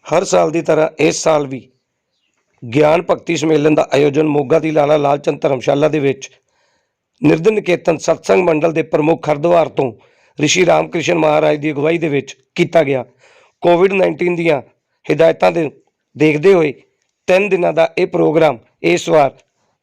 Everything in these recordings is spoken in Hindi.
हर साल की तरह इस साल भी ਗਿਆਨ ਭਗਤੀ ਸੰਮੇਲਨ ਦਾ ਆਯੋਜਨ ਮੋਗਾ ਦੀ ਲਾਲਾ ਲਾਲ ਚੰਦ ਧਰਮਸ਼ਾਲਾ ਦੇ ਵਿੱਚ ਨਿਰਦਨ ਨਿਕੇਤਨ ਸਤਸੰਗ ਮੰਡਲ ਦੇ ਪ੍ਰਮੁੱਖ ਹਰਦੁਆਰ ਤੋਂ ਰਿਸ਼ੀ ਰਾਮ ਕ੍ਰਿਸ਼ਨ ਮਹਾਰਾਜ ਦੀ ਅਗਵਾਈ ਦੇ ਵਿੱਚ ਕੀਤਾ ਗਿਆ। ਕੋਵਿਡ-19 ਦੀਆਂ ਹਿਦਾਇਤਾਂ ਦੇ ਦੇਖਦੇ ਹੋਏ 3 ਦਿਨਾਂ ਦਾ ਇਹ ਪ੍ਰੋਗਰਾਮ ਇਸ ਵਾਰ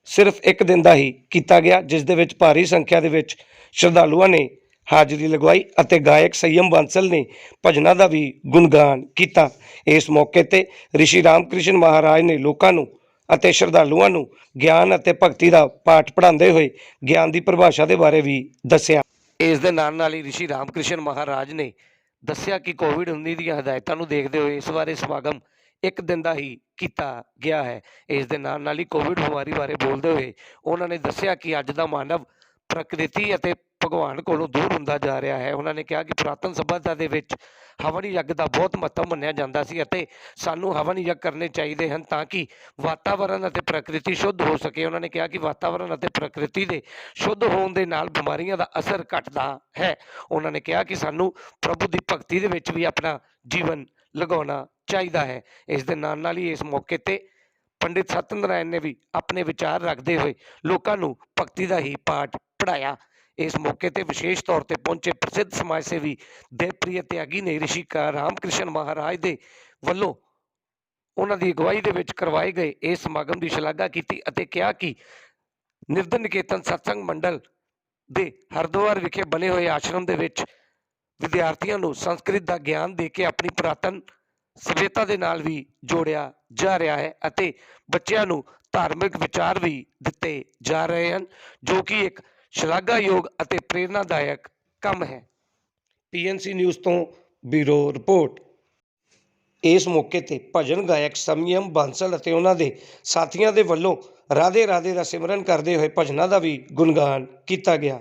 ਸਿਰਫ ਇੱਕ ਦਿਨ ਦਾ ਹੀ ਕੀਤਾ ਗਿਆ, ਜਿਸ ਦੇ ਵਿੱਚ ਭਾਰੀ ਸੰਖਿਆ ਦੇ ਵਿੱਚ ਸ਼ਰਧਾਲੂਆਂ ਨੇ ਹਾਜ਼ਰੀ ਲਗਵਾਈ ਅਤੇ ਗਾਇਕ ਸੰਯਮ ਬਾਂਸਲ ਨੇ ਭਜਨਾਂ ਦਾ ਵੀ ਗੁਣਗਾਨ ਕੀਤਾ। ਇਸ ਮੌਕੇ ਤੇ ਰਿਸ਼ੀ ਰਾਮ ਕ੍ਰਿਸ਼ਨ ਮਹਾਰਾਜ ਨੇ ਲੋਕਾਂ ਨੂੰ ਅਤੇ ਸ਼ਰਧਾਲੂਆਂ ਨੂੰ ਗਿਆਨ ਅਤੇ ਭਗਤੀ ਦਾ ਪਾਠ ਪੜ੍ਹਾਉਂਦੇ ਹੋਏ ਗਿਆਨ ਦੀ ਪਰਿਭਾਸ਼ਾ ਦੇ ਬਾਰੇ ਵੀ ਦੱਸਿਆ। ਇਸ ਦੇ ਨਾਲ ਹੀ ਰਿਸ਼ੀ ਰਾਮ ਕ੍ਰਿਸ਼ਨ ਮਹਾਰਾਜ ਨੇ ਦੱਸਿਆ ਕਿ ਕੋਵਿਡ-19 ਦੀਆਂ ਹਦਾਇਤਾਂ ਨੂੰ ਦੇਖਦੇ ਹੋਏ ਇਸ ਬਾਰੇ ਸਮਾਗਮ ਇੱਕ ਦਿਨ ਦਾ ਹੀ ਕੀਤਾ ਗਿਆ ਹੈ। ਇਸ ਦੇ ਨਾਲ ਹੀ ਕੋਵਿਡ ਬਿਮਾਰੀ ਬਾਰੇ ਬੋਲਦੇ ਹੋਏ ਉਹਨਾਂ ਨੇ ਦੱਸਿਆ ਕਿ ਅੱਜ ਦਾ ਮਾਨਵ ਪ੍ਰਕਿਰਤੀ ਅਤੇ ਭਗਵਾਨ ਕੋਲੋਂ ਦੂਰ ਹੁੰਦਾ ਜਾ ਰਿਹਾ ਹੈ। ਉਹਨਾਂ ਨੇ ਕਿਹਾ ਕਿ ਪੁਰਾਤਨ ਸੱਭਿਅਤਾ ਦੇ ਵਿੱਚ ਹਵਨ ਯੱਗ ਦਾ ਬਹੁਤ ਮਹੱਤਵ ਮੰਨਿਆ ਜਾਂਦਾ ਸੀ ਅਤੇ ਸਾਨੂੰ ਹਵਨ ਯੱਗ ਕਰਨੇ ਚਾਹੀਦੇ ਹਨ ਤਾਂ ਕਿ ਵਾਤਾਵਰਨ ਅਤੇ ਪ੍ਰਕਿਰਤੀ ਸ਼ੁੱਧ ਹੋ ਸਕੇ। ਉਹਨਾਂ ਨੇ ਕਿਹਾ ਕਿ ਵਾਤਾਵਰਨ ਅਤੇ ਪ੍ਰਕਿਰਤੀ ਦੇ ਸ਼ੁੱਧ ਹੋਣ ਦੇ ਨਾਲ ਬਿਮਾਰੀਆਂ ਦਾ ਅਸਰ ਘਟਦਾ ਹੈ। ਉਹਨਾਂ ਨੇ ਕਿਹਾ ਕਿ ਸਾਨੂੰ ਪ੍ਰਭੂ ਦੀ ਭਗਤੀ ਦੇ ਵਿੱਚ ਵੀ ਆਪਣਾ ਜੀਵਨ ਲਗਾਉਣਾ ਚਾਹੀਦਾ ਹੈ। ਇਸ ਦੇ ਨਾਲ ਹੀ ਇਸ ਮੌਕੇ ਤੇ ਪੰਡਿਤ ਸਤਿੰਦਰਾਇਣ ਨੇ ਵੀ ਆਪਣੇ ਵਿਚਾਰ ਰੱਖਦੇ ਹੋਏ ਲੋਕਾਂ ਨੂੰ ਭਗਤੀ ਦਾ ਹੀ ਪਾਠ ਪੜ੍ਹਾਇਆ। ਇਸ ਮੌਕੇ ਤੇ ਵਿਸ਼ੇਸ਼ ਤੌਰ ਤੇ ਪਹੁੰਚੇ ਪ੍ਰਸਿੱਧ ਸਮਾਜ ਸੇਵੀ ਦੇਵਪ੍ਰਿਯ ਤਿਆਗੀ ਨੇ ਰਿਸ਼ੀ ਰਾਮ ਕ੍ਰਿਸ਼ਨ ਮਹਾਰਾਜ ਦੇ ਵੱਲੋਂ ਉਹਨਾਂ ਦੀ ਅਗਵਾਈ ਦੇ ਵਿੱਚ ਕਰਵਾਏ ਗਏ ਇਸ ਸਮਾਗਮ ਦੀ ਸ਼ਲਾਘਾ ਕੀਤੀ ਅਤੇ ਕਿਹਾ ਕਿ ਨਿਰਦਨ ਨਿਕੇਤਨ ਸਤਸੰਗ ਮੰਡਲ ਦੇ ਹਰਦੁਆਰ ਵਿਖੇ ਬਣੇ ਹੋਏ ਆਸ਼ਰਮ ਦੇ ਵਿੱਚ ਵਿਦਿਆਰਥੀਆਂ ਨੂੰ ਸੰਸਕ੍ਰਿਤ ਦਾ ਗਿਆਨ ਦੇ ਕੇ ਆਪਣੀ ਪੁਰਾਤਨ ਸਭਿਅਤਾ ਦੇ ਨਾਲ ਵੀ ਜੋੜਿਆ ਜਾ ਰਿਹਾ ਹੈ ਅਤੇ ਬੱਚਿਆਂ ਨੂੰ ਧਾਰਮਿਕ ਵਿਚਾਰ ਵੀ ਦਿੱਤੇ ਜਾ ਰਹੇ ਹਨ, ਜੋ ਕਿ ਇੱਕ ਸ਼ਲਾਘਾਯੋਗ ਅਤੇ ਪ੍ਰੇਰਨਾਦਾਇਕ ਕੰਮ ਹੈ। PNC ਨਿਊਜ਼ ਤੋਂ ਬਿਊਰੋ ਰਿਪੋਰਟ। ਇਸ ਮੌਕੇ ਤੇ ਭਜਨ ਗਾਇਕ ਸੰਯਮ ਬਾਂਸਲ ਅਤੇ ਉਹਨਾਂ ਦੇ ਸਾਥੀਆਂ ਦੇ ਵੱਲੋਂ ਰਾਧੇ ਰਾਧੇ ਦਾ ਸਿਮਰਨ ਕਰਦੇ ਹੋਏ ਭਜਨਾਂ ਦਾ ਵੀ ਗੁਣਗਾਨ ਕੀਤਾ ਗਿਆ।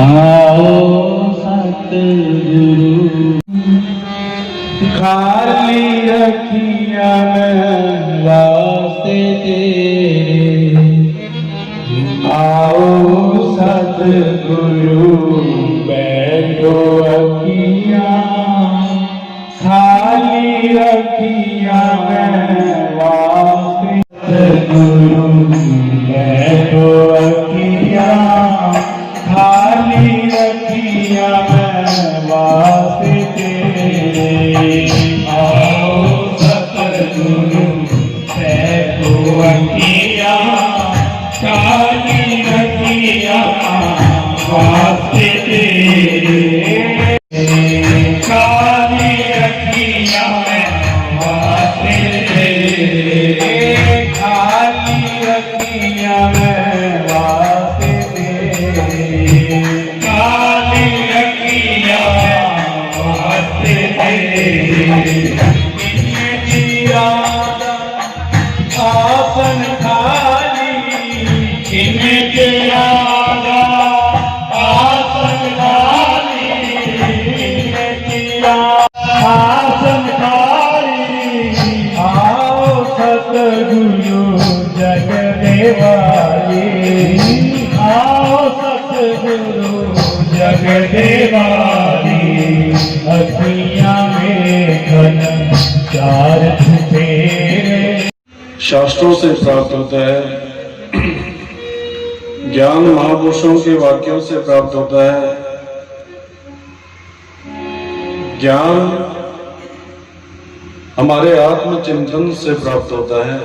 आओ सतगुरु खाली रखिया मैं वास्ते तेरे। आओ सतगुरु बैठो अखिया खाली रखिया मैं वास्ते। सतगुरु बैठो अखिया खाली रखिया मैं वास्ते तेरे। आओ सतगुरु बैठो अखिया खाली रखिया वास्ते तेरे। खाली रखिया मैं वास्ते तेरे। खाली रखिया मैं वास्ते तेरे। काली रखिया वास्ते तेरे। आसन खाली इनके आगा आसन खाली आसन खाली। आओ सतगुरु जगदेवाली आओ सतगुरु जगदेवाली। अखियां में घन चार तेरे। शास्त्रों से प्राप्त होता है, ज्ञान महापुरुषों के वाक्यों से प्राप्त होता है। ज्ञान हमारे आत्मचिंतन से प्राप्त होता है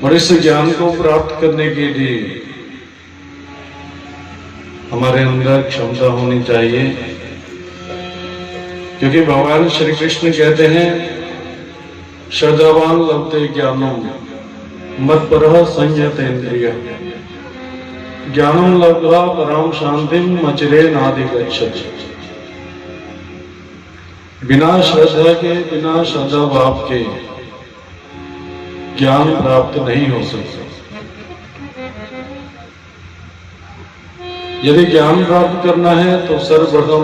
और इस ज्ञान को प्राप्त करने के लिए हमारे अंदर क्षमता होनी चाहिए, क्योंकि भगवान श्री कृष्ण कहते हैं श्रद्धावान लभते ज्ञानम मत्परः संयत इंद्रिय। ज्ञानम लब्ध्वा पराम शांतिम मचिरे नाधिगच्छति। बिना श्रद्धा के बिना श्रद्धा भाव के ज्ञान प्राप्त नहीं हो सकता। यदि ज्ञान प्राप्त करना है तो सर्वप्रथम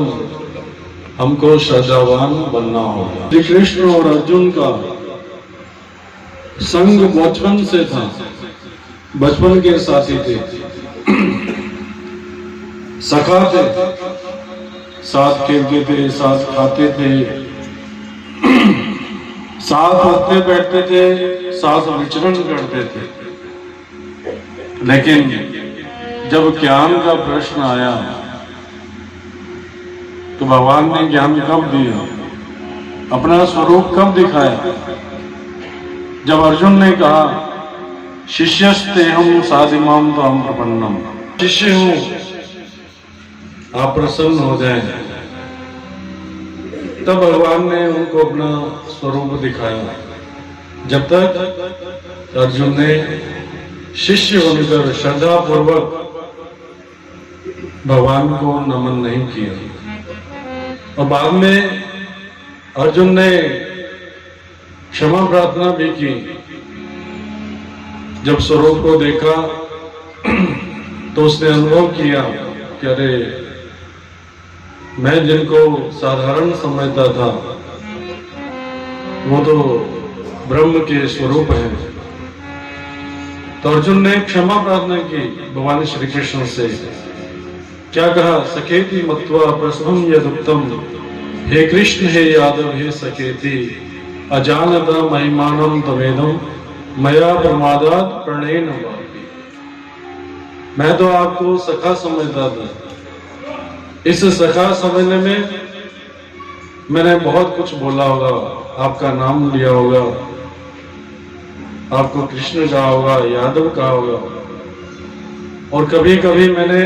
हमको श्रद्धावान बनना होगा। श्री कृष्ण और अर्जुन का संग बचपन से था, बचपन के साथी थे, सखा थे, साथ खेलते थे, साथ खाते थे, साथ उठते बैठते थे, साथ विचरण करते थे। लेकिन जब ज्ञान का प्रश्न आया तो भगवान ने ज्ञान कब दिया, अपना स्वरूप कब दिखाया? जब अर्जुन ने कहा शिष्यस्ते हम साधिमाम तो हम प्रपन्नम, शिष्य हूं, आप प्रसन्न हो जाएं। तब भगवान ने उनको अपना स्वरूप दिखाया। जब तक अर्जुन ने शिष्य होकर श्रद्धा पूर्वक भगवान को नमन नहीं किया, और बाद में अर्जुन ने क्षमा प्रार्थना भी की। जब स्वरूप को देखा तो उसने अनुभव किया कि अरे, मैं जिनको साधारण समझता था वो तो ब्रह्म के स्वरूप है। तो अर्जुन ने क्षमा प्रार्थना की भगवान श्री कृष्ण से। क्या कहा? सखेति मत्वा प्रसभम यदुक्तम, हे कृष्ण हे यादव हे सखेति, अजानता महिमानम तवेदम मया प्रमादात प्रणयन वापि। मैं तो आपको सखा समझता था, इस सखा समझने में मैंने बहुत कुछ बोला होगा, आपका नाम लिया होगा, आपको कृष्ण कहा होगा, यादव कहा होगा, और कभी कभी मैंने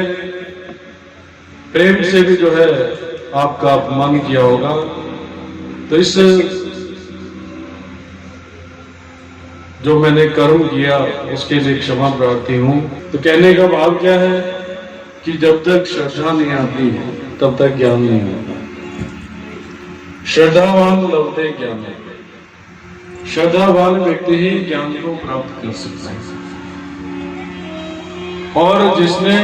प्रेम से भी जो है आपका अपमान किया होगा। तो इस जो मैंने कर्म किया उसके लिए क्षमा प्रार्थी हूं। तो कहने का भाव क्या है कि जब तक श्रद्धा नहीं आती तब तक ज्ञान नहीं होता। श्रद्धावान लभते ज्ञान है, श्रद्धावान व्यक्ति ही ज्ञान को प्राप्त कर सकता है। और जिसने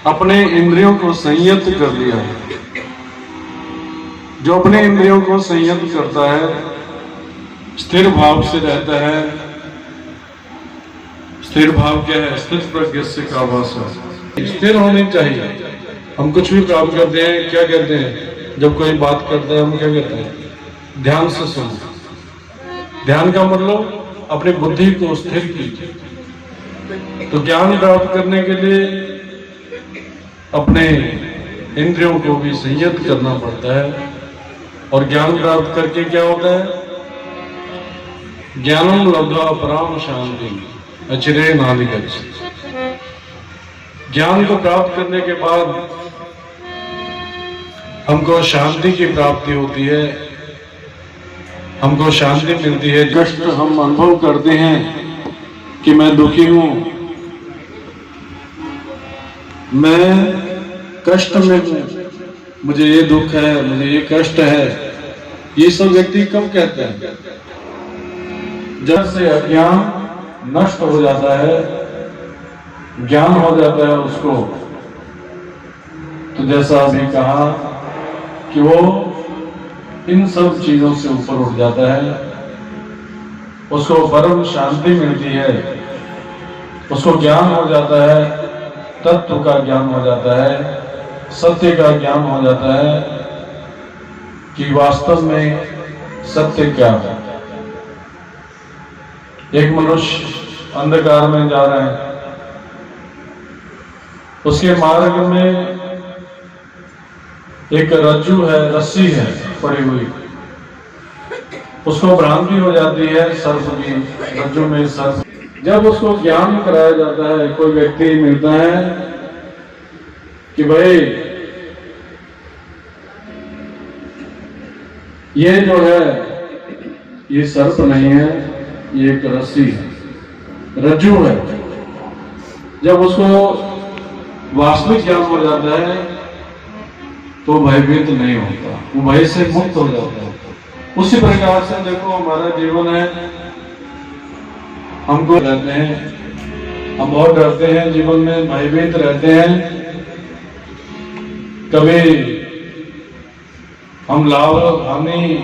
अपने इंद्रियों को संयत कर लिया है, जो अपने इंद्रियों को संयत करता है, स्थिर भाव से रहता है। स्थिर भाव क्या है? स्थिर प्रज्ञस्य का वासा, स्थिर होनी चाहिए। हम कुछ भी प्राप्त करते हैं, क्या कहते हैं? जब कोई बात करते हैं हम क्या कहते हैं? ध्यान से सुनो। ध्यान का मतलब अपनी बुद्धि को स्थिर कीजिए। तो ज्ञान प्राप्त करने के लिए अपने इंद्रियों को भी संयत करना पड़ता है। और ज्ञान प्राप्त करके क्या होता है? ज्ञानम लब्ध्वा पराम शांति अचिरे नाधिगच्छति। ज्ञान को प्राप्त करने के बाद हमको शांति की प्राप्ति होती है, हमको शांति मिलती है। कष्ट हम अनुभव करते हैं कि मैं दुखी हूं, मैं कष्ट में हूं, मुझे ये दुख है, मुझे ये कष्ट है। ये सब व्यक्ति कब कहते हैं? जब से अज्ञान नष्ट हो जाता है, ज्ञान हो जाता है उसको। तो जैसा अभी कहा कि वो इन सब चीजों से ऊपर उठ जाता है, उसको परम शांति मिलती है, उसको ज्ञान हो जाता है, तत्व का ज्ञान हो जाता है, सत्य का ज्ञान हो जाता है कि वास्तव में सत्य क्या है। एक मनुष्य अंधकार में जा रहा है, उसके मार्ग में एक रज्जू है, रस्सी है पड़ी हुई, उसको भ्रांति हो जाती है सर्प की, रज्जू में सर्प। जब उसको ज्ञान कराया जाता है, कोई व्यक्ति मिलता है कि भाई ये जो है ये सर्प नहीं है, ये एक रस्सी है, रज्जू है। जब उसको वास्तविक ज्ञान हो जाता है तो भयभीत नहीं होता, वो भय से मुक्त हो जाता है। उसी प्रकार से देखो हमारा जीवन है, हमको रहते हैं, हम बहुत डरते हैं, जीवन में भयभीत रहते हैं। कभी हम लाभ हानि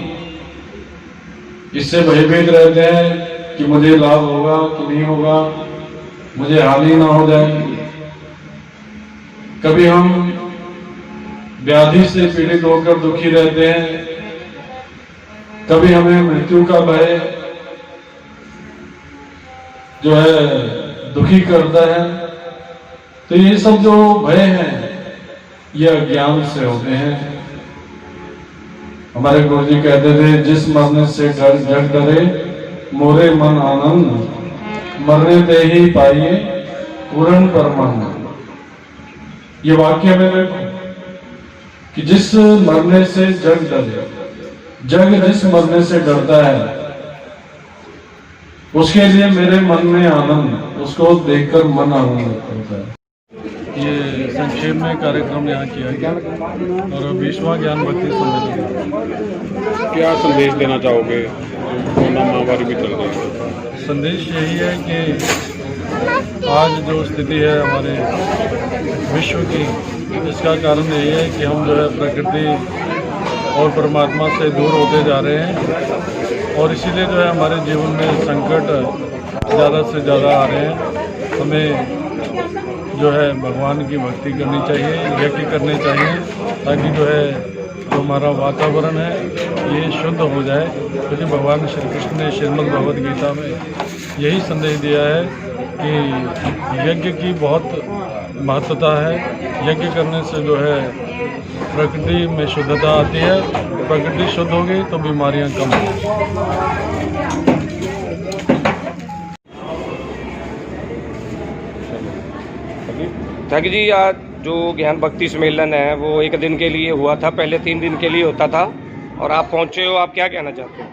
इससे भयभीत रहते हैं कि मुझे लाभ होगा कि नहीं होगा, मुझे हानि ना हो जाएगी। कभी हम व्याधि से पीड़ित होकर दुखी रहते हैं, कभी हमें मृत्यु का भय जो है दुखी करता है। तो ये सब जो भय हैं ये अज्ञान से होते हैं। हमारे गुरु जी कहते थे, जिस मरने से डर जग डरे मोरे मन आनंद, मरने ते ही पाइए पूर्ण परमानंद। ये वाक्य में देखो कि जिस मरने से जग डरे, जग जिस मरने से डरता है उसके लिए मेरे मन में आनंद, उसको देखकर मन आनंदित होता है। ये संक्षेप में कार्यक्रम यहाँ किया गया और 20वां ज्ञान भक्ति सम्मेलन। क्या संदेश देना चाहोगे? कोरोना महामारी भी चल रही है। संदेश यही है कि आज जो स्थिति है हमारे विश्व की, इसका कारण यही है कि हम जो है प्रकृति और परमात्मा से दूर होते जा रहे हैं और इसीलिए जो है हमारे जीवन में संकट ज़्यादा से ज़्यादा आ रहे हैं। हमें जो है भगवान की भक्ति करनी चाहिए, यज्ञ करने चाहिए, ताकि जो है जो हमारा वातावरण है ये शुद्ध हो जाए। क्योंकि भगवान श्री कृष्ण ने श्रीमद् भगवद गीता में यही संदेश दिया है कि यज्ञ की बहुत महत्वता है। यज्ञ करने से जो है प्रकृति में शुद्धता आती है, प्रकृति शुद्ध होगी तो बीमारियां कम होंगी। ठाकुर जी, आज जो ज्ञान भक्ति सम्मेलन है वो एक दिन के लिए हुआ था, पहले 3 दिन के लिए होता था और आप पहुंचे हो, आप क्या कहना चाहते हैं?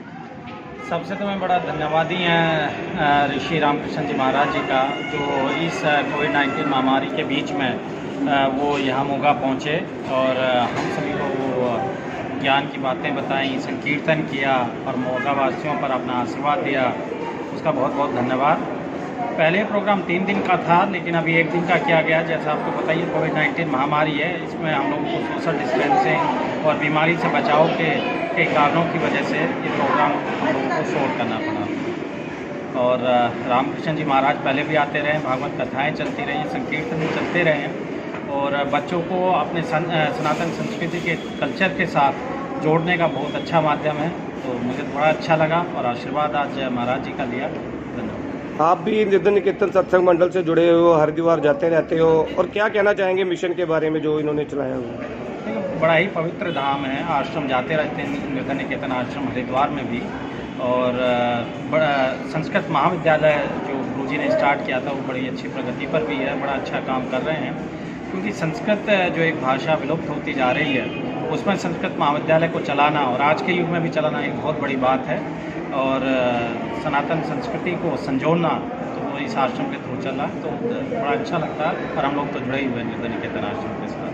सबसे तो मैं बड़ा धन्यवादी हैं ऋषि रामकृष्ण जी महाराज जी का, जो इस कोविड-19 महामारी के बीच में वो यहाँ मोगा पहुँचे और हम सभी को वो ज्ञान की बातें बताई, संकीर्तन किया और मोगा वासियों पर अपना आशीर्वाद दिया। उसका बहुत बहुत धन्यवाद। पहले प्रोग्राम 3 दिन का था, लेकिन अभी 1 दिन का किया गया। जैसा आपको पता ही कोविड-19 महामारी है, इसमें हम लोगों को सोशल डिस्टेंसिंग और बीमारी से बचाव के कारणों की वजह से ये प्रोग्राम हम लोगों को शॉर्ट करना पड़ा। और रामकृष्ण जी महाराज पहले भी आते रहे, भागवत कथाएँ चलती रही, संकीर्तन भी चलते रहे हैं और बच्चों को अपने सनातन संस्कृति के कल्चर के साथ जोड़ने का बहुत अच्छा माध्यम है। तो मुझे बड़ा अच्छा लगा और आशीर्वाद आज महाराज जी का लिया। धन्यवाद। आप भी निर्धन निकेतन सत्संग मंडल से जुड़े हो, हरिद्वार जाते रहते हो, और क्या कहना चाहेंगे मिशन के बारे में जो इन्होंने चलाया हुआ है? बड़ा ही पवित्र धाम है, आश्रम जाते रहते हैं, निर्धन निकेतन आश्रम हरिद्वार में भी। और बड़ा संस्कृत महाविद्यालय जो गुरुजी ने स्टार्ट किया था वो बड़ी अच्छी प्रगति पर भी है, बड़ा अच्छा काम कर रहे हैं। क्योंकि संस्कृत जो एक भाषा विलुप्त होती जा रही है, उसमें संस्कृत महाविद्यालय को चलाना और आज के युग में भी चलाना एक बहुत बड़ी बात है। और सनातन संस्कृति को संजोना तो वो इस आश्रम के थ्रू चल रहा है, तो बड़ा अच्छा लगता है। और हम लोग तो जुड़े ही हुए हैं निर्धन निकेतन आश्रम के साथ।